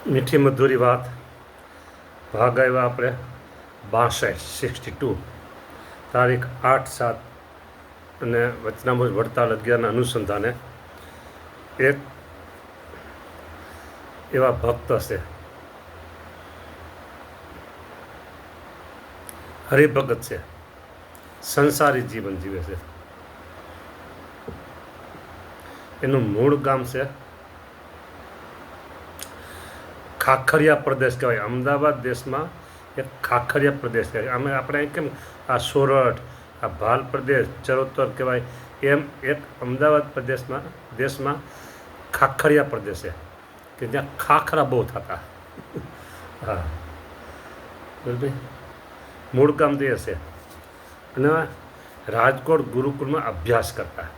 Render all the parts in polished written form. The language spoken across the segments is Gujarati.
મીઠી મધુરી વાત ભાગ આવ્યા આપણે 62 તારીખ 8/7 અને વચનામૃત વડતાલ 11ના અનુસંધાને એક એવા ભક્ત છે, હરિભગત છે, સંસારી જીવન જીવે છે. એનું મૂળ ગામ છે ખાખરિયા પ્રદેશ કહેવાય. અમદાવાદ દેશમાં એક ખાખરિયા પ્રદેશ કહેવાય. આપણે કેમ આ સોરઠ, આ ભાલ પ્રદેશ, ચરોતર કહેવાય, એમ એક અમદાવાદ દેશમાં ખાખરિયા પ્રદેશ છે કે જ્યાં ખાખરા બહુ થતા. હા બરાબર. મૂળ ગામ તો એ છે. અને રાજકોટ ગુરુકુળમાં અભ્યાસ કરતા.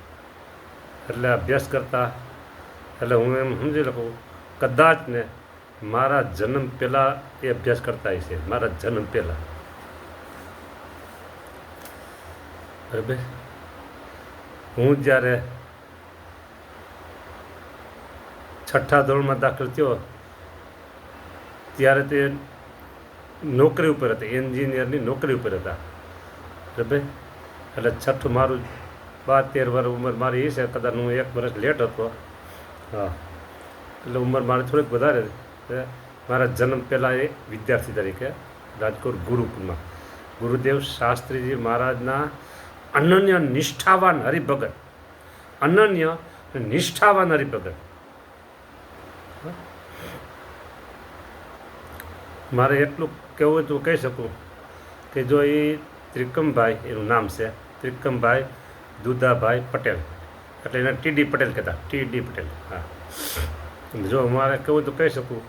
એટલે હું એમ સમજી લખું, કદાચ ને મારા જન્મ પહેલાં એ અભ્યાસ કરતા હશે. મારા જન્મ પહેલાં. બરાબર. હું જ્યારે 6ઠ્ઠા ધોરણમાં દાખલ થયો ત્યારે તે નોકરી ઉપર હતા, એન્જિનિયરની નોકરી ઉપર હતા. બરાબર. એટલે છઠ્ઠું મારું 12-13 વર્ષ ઉંમર મારી એ છે. કદાચ હું 1 વર્ષ લેટ હતો. હા, એટલે ઉંમર મારી થોડીક વધારે. મારા જન્મ પહેલાં એ વિદ્યાર્થી તરીકે રાજકોટ ગુરુકુળમાં ગુરુદેવ શાસ્ત્રીજી મહારાજના અનન્ય નિષ્ઠાવાન હરિભગત, અનન્ય નિષ્ઠાવાન હરિભગત. મારે એટલું કહેવું તો કહી શકું કે જો એ ત્રિકમભાઈ, એનું નામ છે ત્રિકમભાઈ દુદાભાઈ પટેલ, એટલે એને ટીડી પટેલ કહેતા, ટીડી પટેલ. હા, જો મારે કહેવું તો કહી શકું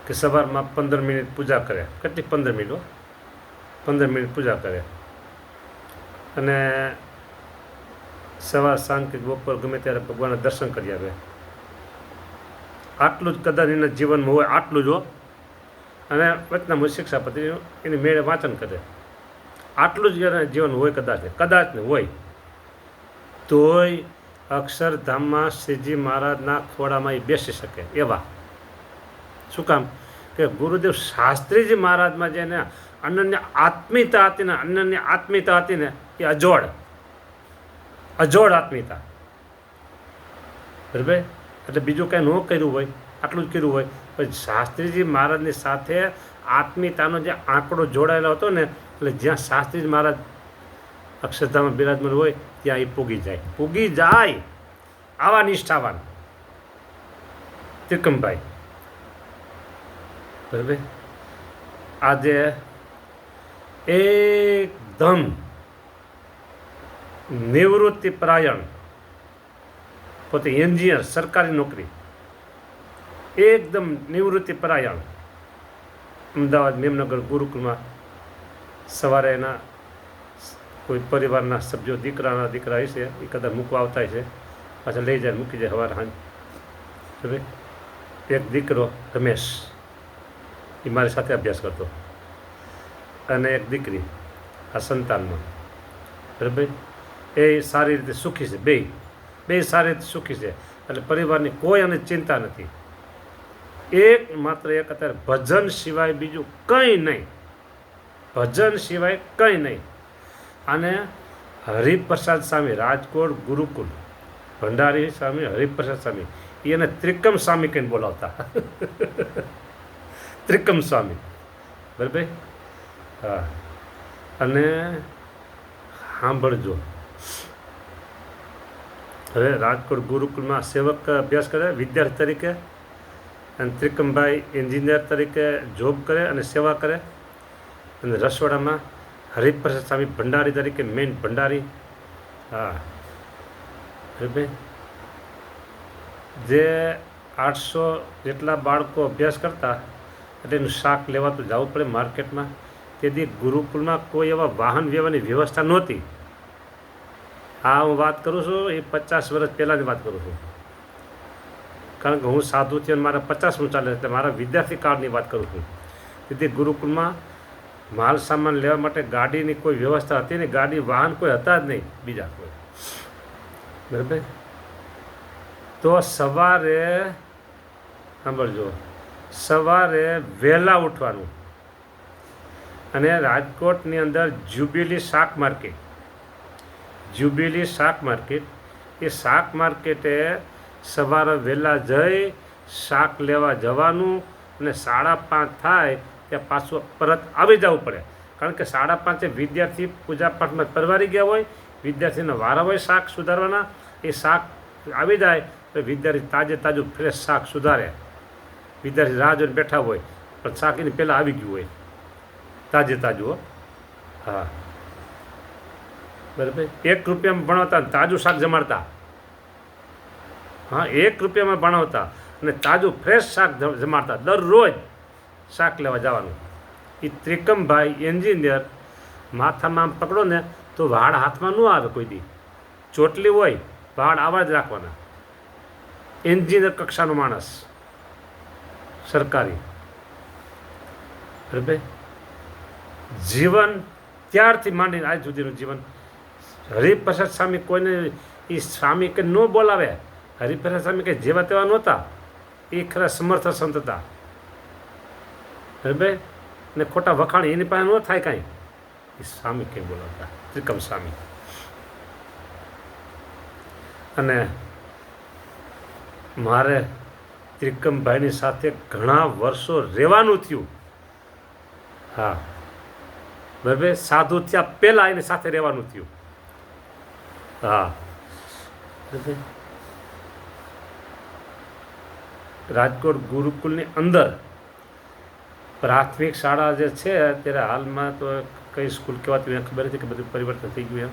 કે સવારમાં 15 મિનિટ પૂજા કરે. કેટલી? 15 મિનિટ. 15 મિનિટ પૂજા કરે અને સવાર સાંજ કે બપોર ગમે ત્યારે ભગવાનના દર્શન કરી આવે. આટલું જ કદાચ એના જીવનમાં હોય, આટલું જ હો. અને વચનામૃત શિક્ષાપત્રી એની મેળે વાંચન કરે. આટલું જ એના જીવન હોય. કદાચ ને હોય તોય અક્ષરધામમાં શ્રીજી મહારાજના ખોડામાં એ બેસી શકે એવા. શું કામ? કે ગુરુદેવ શાસ્ત્રીજી મહારાજમાં જેને અનન્ય આત્મીયતા હતી ને, એ અજોડ આત્મીયતા. બરાબર. એટલે બીજું કાંઈ ન કર્યું હોય, આટલું જ કર્યું હોય, પણ શાસ્ત્રીજી મહારાજની સાથે આત્મીયતાનો જે આંકડો જોડાયેલો હતો ને, એટલે જ્યાં શાસ્ત્રીજી મહારાજ અક્ષરધામમાં બિરાજમાન હોય ત્યાં એ પૂગી જાય. આવા નિષ્ઠાવાન ત્રિકમભાઈ. બરાબર. આજે એકદમ નિવૃત્તિ પરાયણ, પોતે એન્જિનિયર, સરકારી નોકરી, એકદમ નિવૃત્તિ પરાયણ. અમદાવાદ મેમનગર ગુરુકુળમાં સવારે એના કોઈ પરિવારના સભ્યો, દીકરા હશે, એ કદાચ મૂકવા આવતા હશે, પાછા લઈ જાય, મૂકી જાય સવારે સાંજ. બરાબર. એક દીકરો રમેશ, એ મારી સાથે અભ્યાસ કરતો, અને એક દીકરી આ સંતાનમાં. બરાબર. એ સારી રીતે સુખી છે. બે સારી રીતે સુખી છે. એટલે પરિવારની કોઈ અને ચિંતા નથી. માત્ર એક અત્યારે ભજન સિવાય બીજું કંઈ નહીં. ભજન સિવાય કંઈ નહીં. અને હરિપ્રસાદ સ્વામી, રાજકોટ ગુરુકુળ ભંડારી સ્વામી હરિપ્રસાદ સ્વામી, એને ત્રિકમ સ્વામી કહીને બોલાવતા. ત્રિકમ સ્વામી. બરાબર. હા. અને સાંભળજો, હવે રાજકોટ ગુરુકુળમાં સેવક અભ્યાસ કરે વિદ્યાર્થી તરીકે, અને ત્રિકમભાઈ એન્જિનિયર તરીકે જોબ કરે અને સેવા કરે. અને રસોડામાં હરિપ્રસાદ સ્વામી ભંડારી તરીકે મેઇન ભંડારી. હા. બરાબર. જે 800 જેટલા બાળકો અભ્યાસ કરતા, એટલે એનું શાક લેવા તો જવું પડે માર્કેટમાં. તેથી ગુરુકુળમાં કોઈ એવા વાહન વ્યવહારની વ્યવસ્થા નહોતી. હા, હું વાત કરું છું એ 50 વર્ષ પહેલાંની વાત કરું છું. કારણ કે હું સાધુ થયો, મારા 50મું ચાલે, એટલે મારા વિદ્યાર્થી કાળની વાત કરું છું. તેથી ગુરુકુળમાં માલ સામાન લેવા માટે ગાડીની કોઈ વ્યવસ્થા હતી નહીં. ગાડી વાહન કોઈ હતા જ નહીં બીજા કોઈ. બરાબર. તો સવારે સાંભળજો, સવારે વહેલા ઉઠવાનું. અને રાજકોટની અંદર જ્યુબિલી શાક માર્કેટ, એ શાક માર્કેટે સવારે વહેલા જઈ શાક લેવા જવાનું અને 5:30 થાય ત્યાં પાછું પરત આવી જવું પડે. કારણ કે 5:30 વિદ્યાર્થી પૂજા પાઠમાં પરવારી ગયા હોય, વિદ્યાર્થીને વારા હોય શાક સુધારવાના. એ શાક આવી જાય તો વિદ્યાર્થી તાજું ફ્રેશ શાક સુધારે. વિદ્યાર્થી રાહ જોઈને બેઠા હોય પણ શાક એની પહેલાં આવી ગયું હોય, તાજું. હા, બરાબર. 1 રૂપિયામાં ભણાવતા તાજું શાક જમાડતા. હા, 1 રૂપિયામાં ભણાવતા અને તાજું ફ્રેશ શાક જમાડતા. દરરોજ શાક લેવા જવાનું. એ ત્રિકમભાઈ એન્જિનિયર, માથામાં આમ પકડો ને તો વાળ હાથમાં ન આવે કોઈ દી. ચોટલી હોય, વાળ આવા જ રાખવાના. એન્જિનિયર કક્ષાનો માણસ, સરકારી. બરાબર. જીવન ત્યારથી માંડીને આજ સુધીનું જીવન. હરિપ્રસાદ સ્વામી કોઈને એ સ્વામી કે ન બોલાવે. હરિપ્રસાદ સ્વામી કે જેવા તેવા નહોતા. એ ખરા સમર્થ સંત હતા. બરાબર. ને ખોટા વખાણ એની પાસે ન થાય કાંઈ. એ સ્વામી કંઈ બોલાવતા, ત્રિકમ સ્વામી. અને મારે ત્રિકમભાઈની સાથે ઘણા વર્ષો રહેવાનું થયું. હા, બરાબર. સાધુ થયા પહેલાં એની સાથે રહેવાનું થયું. હા, રાજકોટ ગુરુકુલની અંદર પ્રાથમિક શાળા જે છે અત્યારે હાલમાં તો કઈ સ્કૂલ કહેવાતી મને ખબર નથી કે બધું પરિવર્તન થઈ ગયું.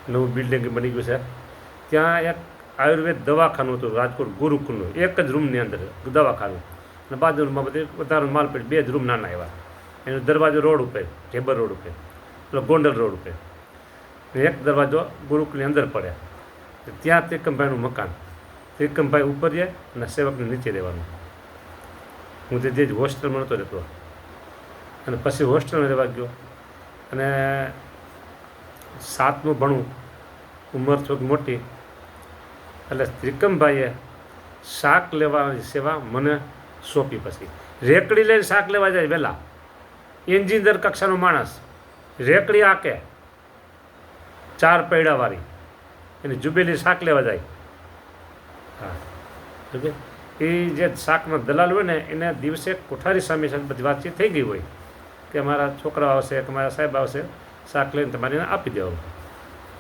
નવું બિલ્ડિંગ બની ગયું છે. ત્યાં એક આયુર્વેદ દવાખાનું હતું રાજકોટ ગુરુકુલનું, એક જ રૂમની અંદર દવાખાનું. અને બાજુમાં બધી વધારે માલ પડી, 2 જ રૂમ નાના એવા. એનો દરવાજો રોડ ઉપર, ઢેબર રોડ ઉપર, પેલો ગોંડલ રોડ ઉપર. ને એક દરવાજો ગુરુકુલની અંદર પડે. ત્યાં ત્રિકમભાઈનું મકાન. ત્રિકમભાઈ ઉપર જાય અને સેવકને નીચે રહેવાનું. હું તે જ હોસ્ટેલમાં નહોતો રહેતો અને પછી હોસ્ટેલમાં રહેવા ગયો. અને 7મું ભણું, ઉંમર થોડીક મોટી. એટલે ત્રિકમભાઈએ શાક લેવાની સેવા મને સોંપી. પછી રેકડી લઈને શાક લેવા જાય વહેલા. એન્જિનિયર કક્ષાનો માણસ, રેકડી આકે 4 પૈડાવાળી, એની જુબેલી શાક લેવા જાય. હા, બરાબર. એ જે શાકમાં દલાલ હોય ને એને દિવસે કોઠારી સામે બધી વાતચીત થઈ ગઈ હોય કે અમારા છોકરાઓ આવશે કે અમારા સાહેબ આવશે, શાક લઈને તમારે એને આપી દેવાનું.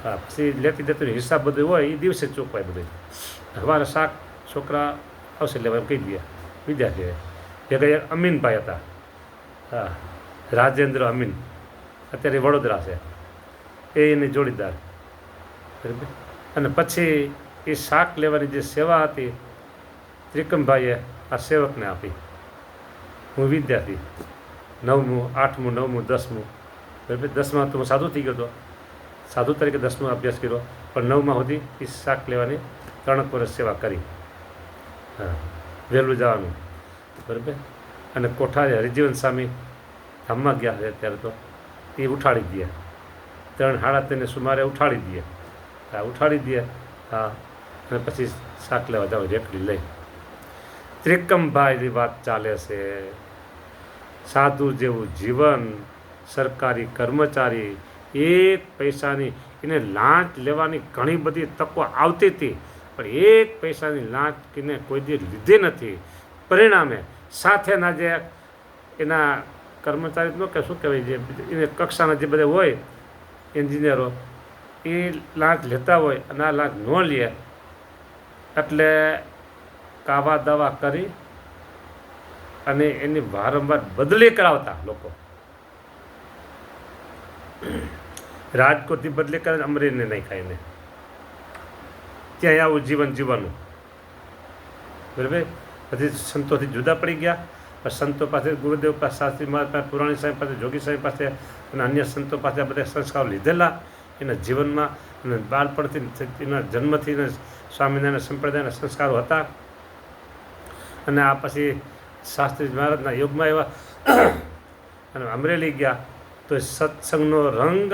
હા, પછી લેતી દેતું હિસાબ બધું હોય એ દિવસે ચૂકવાય બધું. અમારા શાક છોકરા આવશે લેવા એમ કહી દે વિદ્યાર્થીએ. ભેગા એક અમીનભાઈ હતા. હા, રાજેન્દ્ર અમીન, અત્યારે વડોદરા છે. એ એની જોડીદાર. બરાબર. અને પછી એ શાક લેવાની જે સેવા હતી ત્રિકમભાઈએ આ સેવકને આપી. હું વિદ્યાર્થી, 9મું, 8મું, 9મું, 10મું. બરાબર. 10માં તો હું સાધુ થઈ ગયો હતો. સાધુ તરીકે 10મો અભ્યાસ કર્યો, પણ 9માં સુધી એ શાક લેવાની 3 વર્ષ સેવા કરી. હા, વહેલું જવાનું. બરાબર. અને કોઠારી હરિજીવન સ્વામી ધામમાં ગયા છે ત્યારે તો એ ઉઠાડી દે. 3, 3:30 સુમારે ઉઠાડી દે. હા, ઉઠાડી દે. હા, અને પછી શાક લેવા જાવ રેકડી લઈ. ત્રિકમભાઈની વાત ચાલે છે. સાધુ જેવું જીવન, સરકારી કર્મચારી, 1 પૈસાની એને લાંચ લેવાની ઘણી બધી તકો આવતી હતી, પણ 1 પૈસાની લાંચ એને કોઈ દી લીધી નથી. પરિણામે સાથેના જે એના કર્મચારી કે શું કહેવાય, જે એને કક્ષાના જે બધા હોય એન્જિનિયરો, એ લાંચ લેતા હોય અને આ લાંચ ન લે એટલે કાવા દાવા કરી અને એની વારંવાર બદલી કરાવતા લોકો. રાજકોટથી બદલી કરે, અમરેલીને નહીં ખાઈને ત્યાં આવું જીવન જીવવાનું. બરાબર. પછી સંતોથી જુદા પડી ગયા. સંતો પાસે, ગુરુદેવ પાસે, શાસ્ત્રી મહારાજ પાસે, પુરાણી સાહેબ પાસે, જોગી સાહેબ પાસે અને અન્ય સંતો પાસે બધા સંસ્કારો લીધેલા એના જીવનમાં. અને બાળપણથી એના જન્મથી સ્વામિનારાયણ સંપ્રદાયના સંસ્કારો હતા. અને આ પછી શાસ્ત્રી મહારાજના યોગમાં એવા અને અમરેલી ગયા તો સત્સંગનો રંગ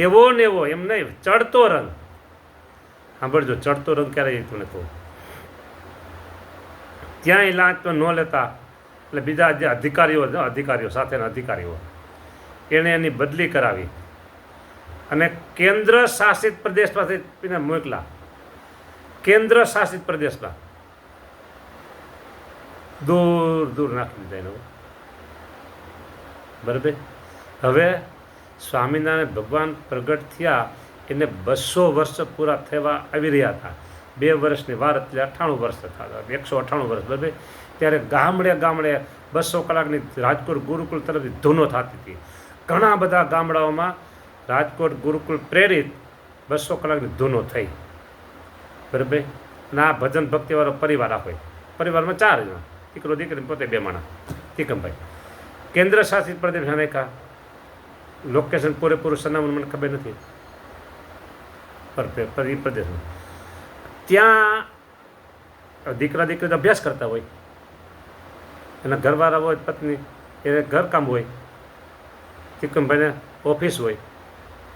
એવો ને એવો, એમ નહીં, ચડતો રંગ. સાંભળજો, ચડતો રંગ ક્યારે તમને કહું. ત્યાંય લાંચ તો ન લેતા એટલે બીજા જે અધિકારીઓ સાથેના અધિકારીઓ એણે એની બદલી કરાવી અને કેન્દ્ર શાસિત પ્રદેશમાંથી એને મોકલા. કેન્દ્ર શાસિત પ્રદેશમાં દૂર દૂર નાખી દીધા એને. બરાબર. હવે સ્વામિનારાયણ ભગવાન પ્રગટ થયા એને 200 વર્ષ પૂરા થવા આવી રહ્યા હતા. 2 વર્ષની વાર એટલે 98 વર્ષ થતા, 198 વર્ષ. બરાબર. ત્યારે ગામડે ગામડે 200 કલાકની રાજકોટ ગુરુકુળ તરફથી ધૂનો થતી હતી. ઘણા બધા ગામડાઓમાં રાજકોટ ગુરુકુળ પ્રેરિત 200 કલાકની ધૂનો થઈ. બરાબર. અને આ ભજન ભક્તિવાળો પરિવાર આપે. પરિવારમાં 4 જણા, દીકરો દીકરી પોતે 2 માણસ. તીકમભાઈ કેન્દ્ર શાસિત પ્રદેશ નાખ્યા. લોકેશન પૂરેપૂરું સરનામું મને ખબર નથી, પર એ પ્રદેશમાં ત્યાં દીકરા દીકરી અભ્યાસ કરતા હોય, એના ઘરવાળા હોય, પત્ની એને ઘરકામ હોય, તીકમભાઈને ઓફિસ હોય.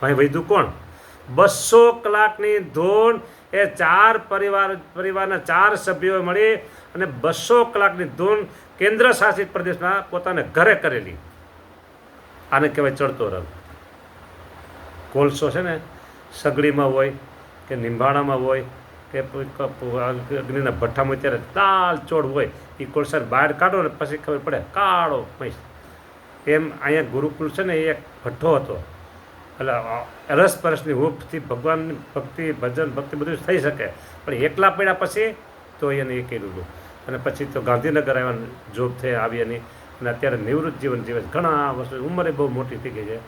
ભાઈ વૈદુ કોણ? 200 કલાકની ધૂન એ 4 પરિવારના 4 સભ્યોએ મળી અને 200 કલાકની ધૂન કેન્દ્ર શાસિત પ્રદેશમાં પોતાને ઘરે કરેલી. આને કહેવાય ચડતો રંગ. કોલસો છે ને સગડીમાં હોય કે નિંભાણામાં હોય કે અગ્નિના ભઠ્ઠામાં ત્યારે લાલ ચોળ હોય, એ કોલસાને બહાર કાઢો ને પછી ખબર પડે કાળો મહીસ. એમ અહીંયા ગુરુકુળ છે ને એ એક ભઠ્ઠો હતો. એટલે અરસપરસની હૂંફથી ભગવાનની ભક્તિ, ભજન ભક્તિ બધું થઈ શકે, પણ એકલા પડ્યા પછી તો એને એ કર્યું હતું. અને પછી તો ગાંધીનગર આવ્યા, જોબ થઈ આવી એની, અને અત્યારે નિવૃત્ત જીવન જીવે છે. ઘણા વર્ષો, ઉંમરે બહુ મોટી થઈ ગઈ છે.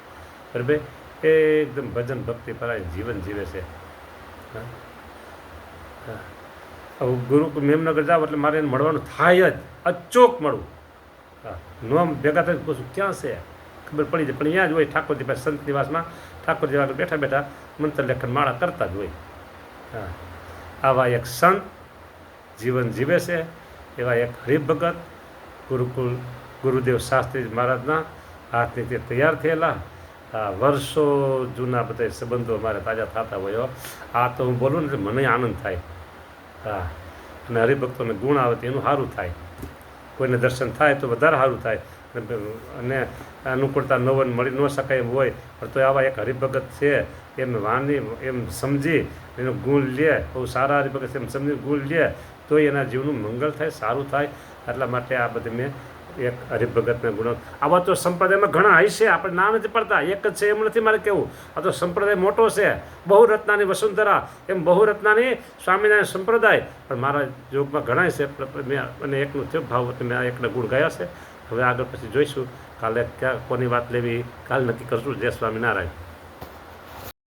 બરાબર. એ એકદમ ભજન ભક્તિ પરાય જીવન જીવે છે. હવે ગુરુ મેમનગર જાવ એટલે મારે એને મળવાનું થાય જ, અચોક મળવું. નોમ ભેગા થઈ પૂછું ક્યાં છે, ખબર પડી જાય. પણ અહીંયા જ હોય ઠાકોરજી પાસે સંત નિવાસમાં, ઠાકોરજી આગળ બેઠા બેઠા મંત્ર લેખન માળા કરતા જ હોય. હા, આવા એક સંત જીવન જીવે છે. એવા એક હરિભગત ગુરુકુળ ગુરુદેવ શાસ્ત્રી મહારાજના હાથની તે તૈયાર થયેલા. વર્ષો જૂના બધા સંબંધો મારે તાજા થતા હોય. આ તો હું બોલું ને મને આનંદ થાય. હા, અને હરિભક્તોને ગુણ આવે તો એનું સારું થાય. કોઈને દર્શન થાય તો વધારે સારું થાય. અને અનુકૂળતા નવન મળી ન શકાય એમ હોય, પણ તો આવા એક હરિભગત છે એમ વાણી એમ સમજી એનું ગુણ લે, બહુ સારા હરિભગત છે એમ સમજી ગુણ લે તો એના જીવનું મંગળ થાય, સારું થાય. એટલા માટે આ બધી મેં એક હરિભગતના ગુણો. આવા તો સંપ્રદાયમાં ઘણા હશે, આપણે ના નથી પડતા. એક જ છે એમ નથી મારે કહેવું. આ તો સંપ્રદાય મોટો છે. બહુરત્નાની વસુંધરા, એમ બહુરત્નાની સ્વામિનારાયણ સંપ્રદાય. પણ મારા યોગમાં ઘણા છે. મેં અને એકનું થયું ભાવ, મેં આ એકના ગુણ ગાયા છે. હવે આગળ પછી જોઈશું. કાલે ક્યાં કોની વાત લેવી કાલ નક્કી કરશું. જય સ્વામિનારાયણ.